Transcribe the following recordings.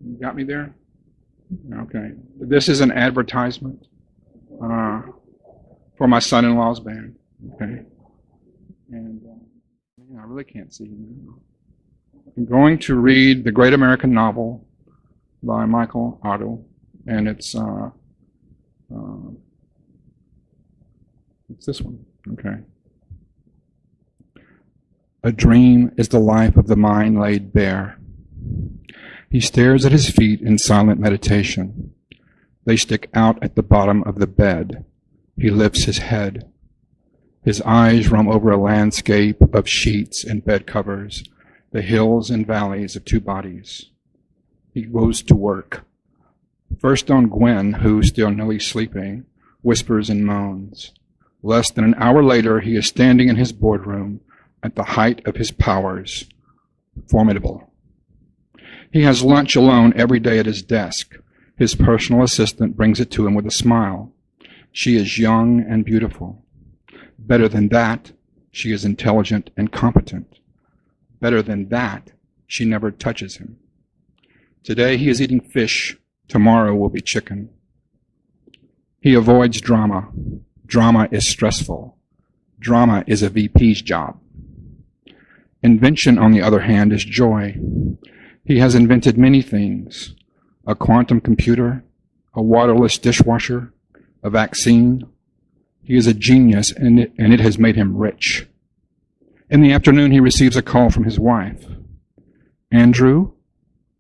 You got me there? Okay. This is an advertisement for my son-in-law's band. Okay. And I really can't see you now. I'm going to read the great American novel by Michael Otto, and it's this one. Okay. A dream is the life of the mind laid bare. He stares at his feet in silent meditation. They stick out at the bottom of the bed. He lifts his head. His eyes roam over a landscape of sheets and bed covers, the hills and valleys of two bodies. He goes to work. First on Gwen, who, still nearly sleeping, whispers and moans. Less than an hour later, he is standing in his boardroom at the height of his powers. Formidable. He has lunch alone every day at his desk. His personal assistant brings it to him with a smile. She is young and beautiful. Better than that, she is intelligent and competent. Better than that, she never touches him. Today he is eating fish. Tomorrow will be chicken. He avoids drama. Drama is stressful. Drama is a VP's job. Invention, on the other hand, is joy. He has invented many things: a quantum computer, a waterless dishwasher, a vaccine. He is a genius, and it has made him rich. In the afternoon, he receives a call from his wife. Andrew?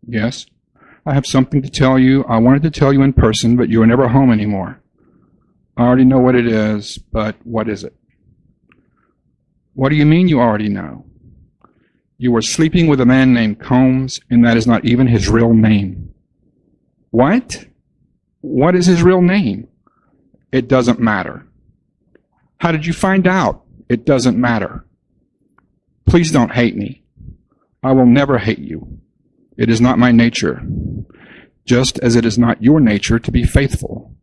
Yes? I have something to tell you. I wanted to tell you in person, but you are never home anymore. I already know what it is, but what is it? What do you mean you already know? You were sleeping with a man named Combs, and that is not even his real name. What? What is his real name? It doesn't matter. How did you find out? It doesn't matter. Please don't hate me. I will never hate you. It is not my nature, just as it is not your nature to be faithful.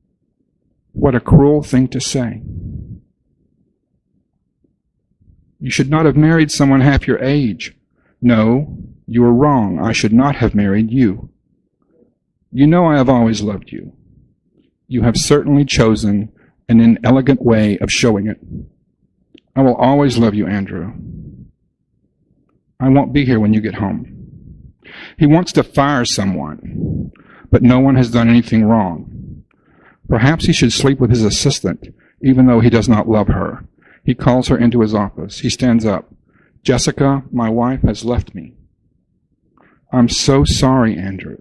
What a cruel thing to say. You should not have married someone half your age. No, you are wrong. I should not have married you. You know I have always loved you. You have certainly chosen an inelegant way of showing it. I will always love you, Andrew. I won't be here when you get home. He wants to fire someone, but no one has done anything wrong. Perhaps he should sleep with his assistant, even though he does not love her. He calls her into his office. He stands up. Jessica, my wife has left me. I'm so sorry, Andrew.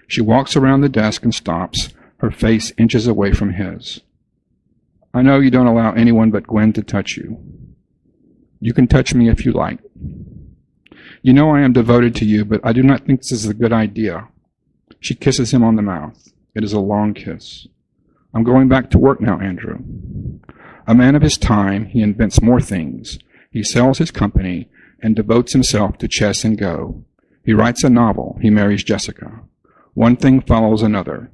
She walks around the desk and stops, her face inches away from his. I know you don't allow anyone but Gwen to touch you. You can touch me if you like. You know I am devoted to you, but I do not think this is a good idea. She kisses him on the mouth. It is a long kiss. I'm going back to work now, Andrew. A man of his time, he invents more things. He sells his company and devotes himself to chess and go. He writes a novel. He marries Jessica. One thing follows another.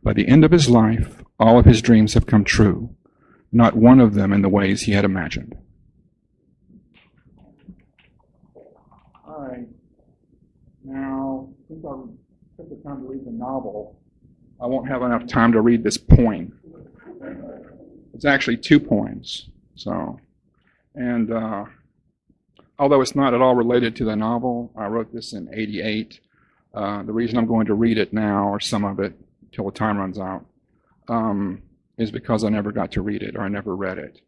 By the end of his life, all of his dreams have come true, not one of them in the ways he had imagined. All right. Now, since I took the time to read the novel, I won't have enough time to read this poem. It's actually 2 poems. And although it's not at all related to the novel, I wrote this in '88. The reason I'm going to read it now, or some of it, till the time runs out, is because I never got to read it, or I never read it.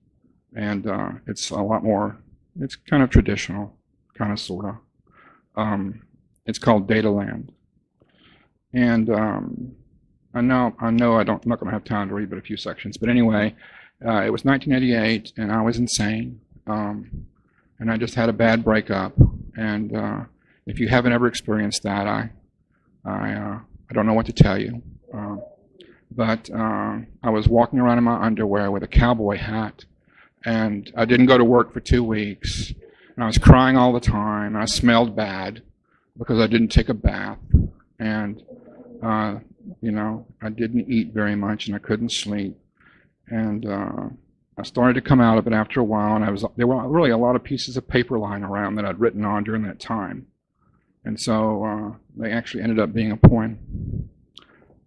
And it's a lot more, it's kind of traditional, kind of, sort of. It's called Dataland. And I know I'm not going to have time to read but a few sections. But anyway, it was 1988, and I was insane. And I just had a bad breakup. And if you haven't ever experienced that, I don't know what to tell you. But I was walking around in my underwear with a cowboy hat, and I didn't go to work for 2 weeks. And I was crying all the time, and I smelled bad because I didn't take a bath. And, I didn't eat very much, and I couldn't sleep. And I started to come out of it after a while, and there were really a lot of pieces of paper lying around that I'd written on during that time. And so they actually ended up being a poem.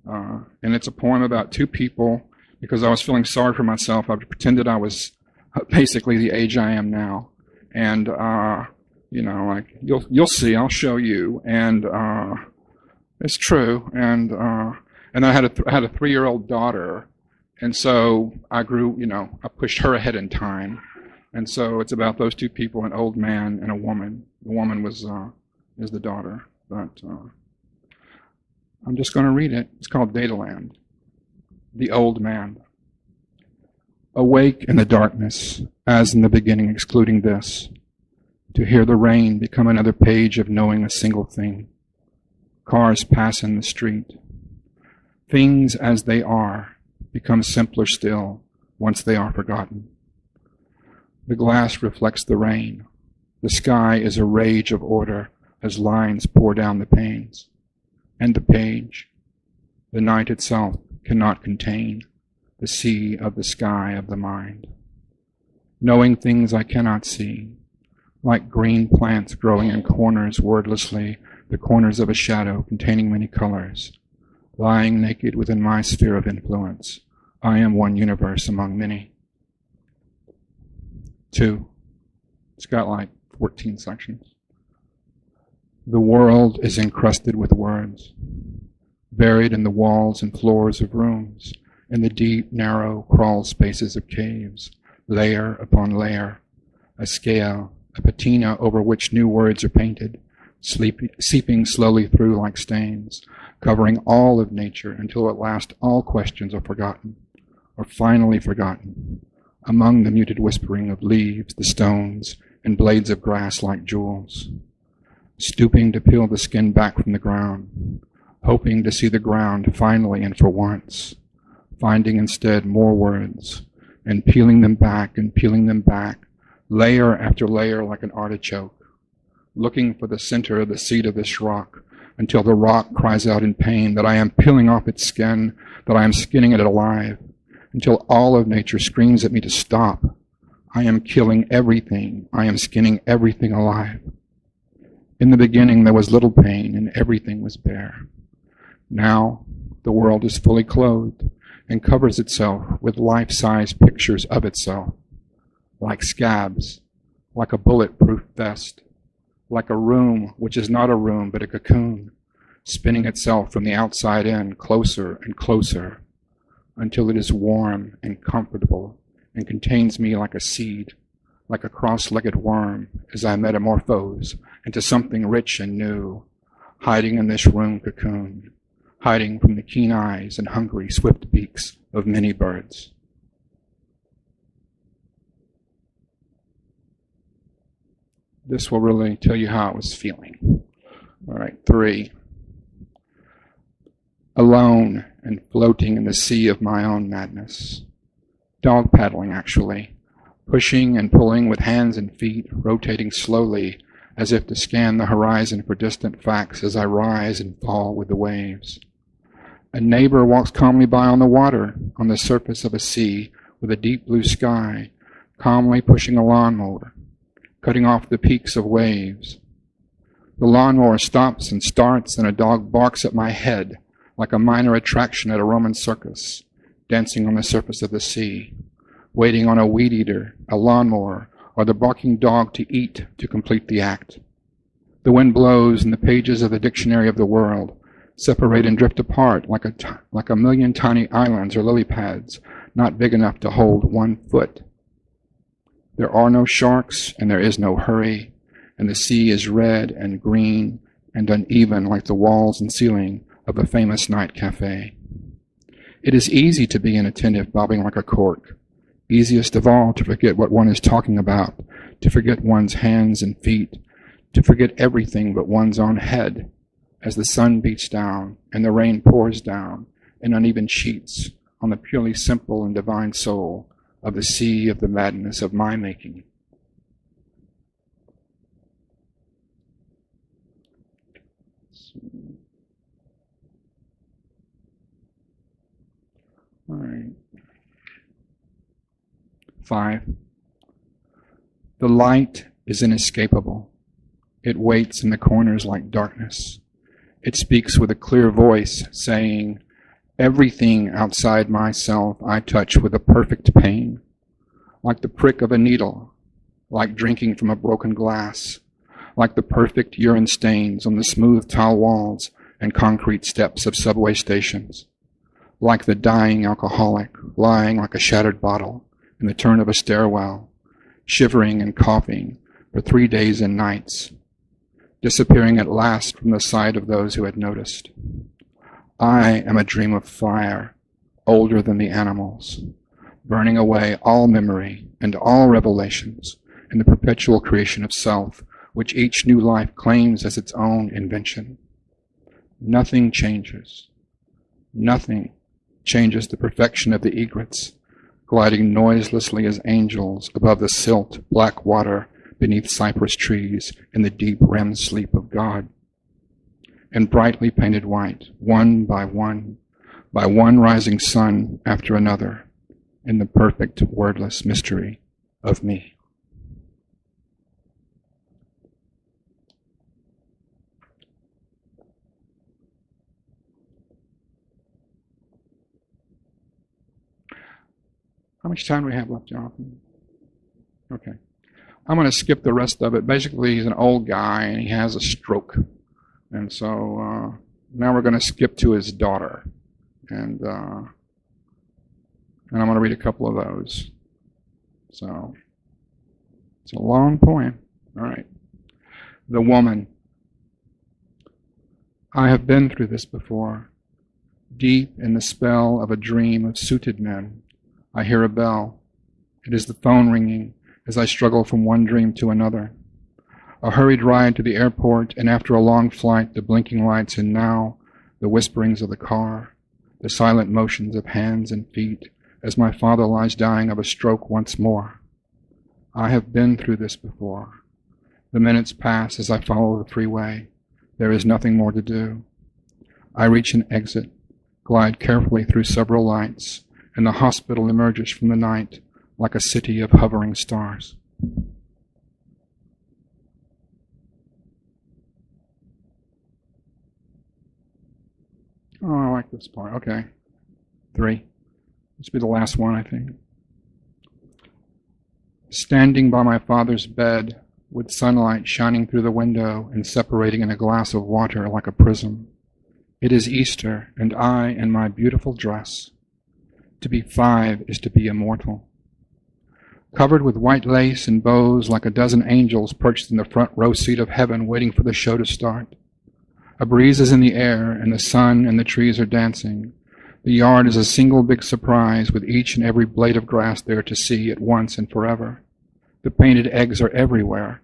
And it's a poem about two people. Because I was feeling sorry for myself, I pretended I was basically the age I am now. And like you'll see, I'll show you. And it's true. And I had a 3-year-old daughter, and so I grew. I pushed her ahead in time. And so it's about those two people, an old man and a woman. The woman is the daughter. But I'm just going to read it. It's called Dataland. The old man. Awake in the darkness, as in the beginning, excluding this, to hear the rain become another page of knowing a single thing. Cars pass in the street. Things as they are become simpler still once they are forgotten. The glass reflects the rain. The sky is a rage of order as lines pour down the panes. And the page, the night itself, cannot contain the sea of the sky of the mind. Knowing things I cannot see, like green plants growing in corners wordlessly, the corners of a shadow containing many colors, lying naked within my sphere of influence. I am one universe among many. 2. It's got like 14 sections. The world is encrusted with words, buried in the walls and floors of rooms, in the deep, narrow crawl spaces of caves, layer upon layer, a scale, a patina over which new words are painted, seeping slowly through like stains, covering all of nature until at last all questions are forgotten, or finally forgotten, among the muted whispering of leaves, the stones, and blades of grass like jewels, stooping to peel the skin back from the ground, hoping to see the ground finally and for once, finding instead more words, and peeling them back, layer after layer like an artichoke, looking for the center of the seed of this rock, until the rock cries out in pain that I am peeling off its skin, that I am skinning it alive, until all of nature screams at me to stop. I am killing everything. I am skinning everything alive. In the beginning there was little pain, and everything was bare. Now the world is fully clothed and covers itself with life-size pictures of itself, like scabs, like a bulletproof vest, like a room which is not a room but a cocoon, spinning itself from the outside in closer and closer until it is warm and comfortable and contains me like a seed, like a cross-legged worm as I metamorphose into something rich and new, hiding in this room cocoon, hiding from the keen eyes and hungry, swift beaks of many birds. This will really tell you how I was feeling. All right, 3. Alone and floating in the sea of my own madness. Dog paddling, actually. Pushing and pulling with hands and feet, rotating slowly as if to scan the horizon for distant facts as I rise and fall with the waves. A neighbor walks calmly by on the water, on the surface of a sea with a deep blue sky, calmly pushing a lawnmower, cutting off the peaks of waves. The lawnmower stops and starts, and a dog barks at my head like a minor attraction at a Roman circus, dancing on the surface of the sea, waiting on a weed eater, a lawnmower, or the barking dog to eat to complete the act. The wind blows, and the pages of the dictionary of the world separate and drift apart like a million tiny islands or lily pads, not big enough to hold 1 foot. There are no sharks, and there is no hurry, and the sea is red and green and uneven like the walls and ceiling of a famous night cafe. It is easy to be inattentive, bobbing like a cork. Easiest of all to forget what one is talking about, to forget one's hands and feet, to forget everything but one's own head, as the sun beats down and the rain pours down in uneven sheets on the purely simple and divine soul of the sea of the madness of my making. All right. 5. The light is inescapable. It waits in the corners like darkness. It speaks with a clear voice, saying, everything outside myself I touch with a perfect pain, like the prick of a needle, like drinking from a broken glass, like the perfect urine stains on the smooth tile walls and concrete steps of subway stations, like the dying alcoholic lying like a shattered bottle in the turn of a stairwell, shivering and coughing for 3 days and nights, disappearing at last from the sight of those who had noticed. I am a dream of fire, older than the animals, burning away all memory and all revelations in the perpetual creation of self, which each new life claims as its own invention. Nothing changes. Nothing changes the perfection of the egrets, gliding noiselessly as angels above the silt black water beneath cypress trees in the deep REM sleep of God. And brightly painted white, one by one rising sun after another, in the perfect wordless mystery of me. How much time do we have left, Jonathan? Okay. I'm going to skip the rest of it. Basically, he's an old guy and he has a stroke. And so now we're going to skip to his daughter. And I'm going to read a couple of those. So it's a long poem. All right. The woman. I have been through this before. Deep in the spell of a dream of suited men, I hear a bell. It is the phone ringing as I struggle from one dream to another. A hurried ride to the airport, and after a long flight, the blinking lights, and now the whisperings of the car, the silent motions of hands and feet as my father lies dying of a stroke once more. I have been through this before. The minutes pass as I follow the freeway. There is nothing more to do. I reach an exit, glide carefully through several lights, and the hospital emerges from the night like a city of hovering stars. Oh, I like this part. Okay. 3. This will be the last one, I think. Standing by my father's bed, with sunlight shining through the window and separating in a glass of water like a prism. It is Easter, and I in my beautiful dress. To be 5 is to be immortal. Covered with white lace and bows like a dozen angels perched in the front row seat of heaven waiting for the show to start. A breeze is in the air, and the sun and the trees are dancing. The yard is a single big surprise, with each and every blade of grass there to see at once and forever. The painted eggs are everywhere,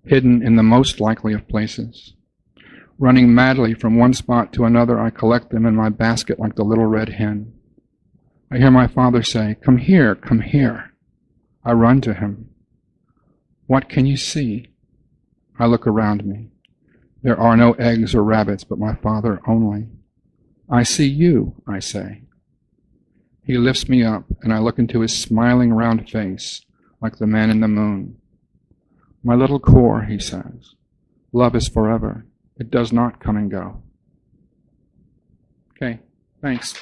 hidden in the most likely of places. Running madly from one spot to another, I collect them in my basket like the little red hen. I hear my father say, "Come here, come here." I run to him. "What can you see?" I look around me. There are no eggs or rabbits, but my father only. "I see you," I say. He lifts me up, and I look into his smiling round face like the man in the moon. "My little core," he says, "love is forever. It does not come and go." Okay, thanks.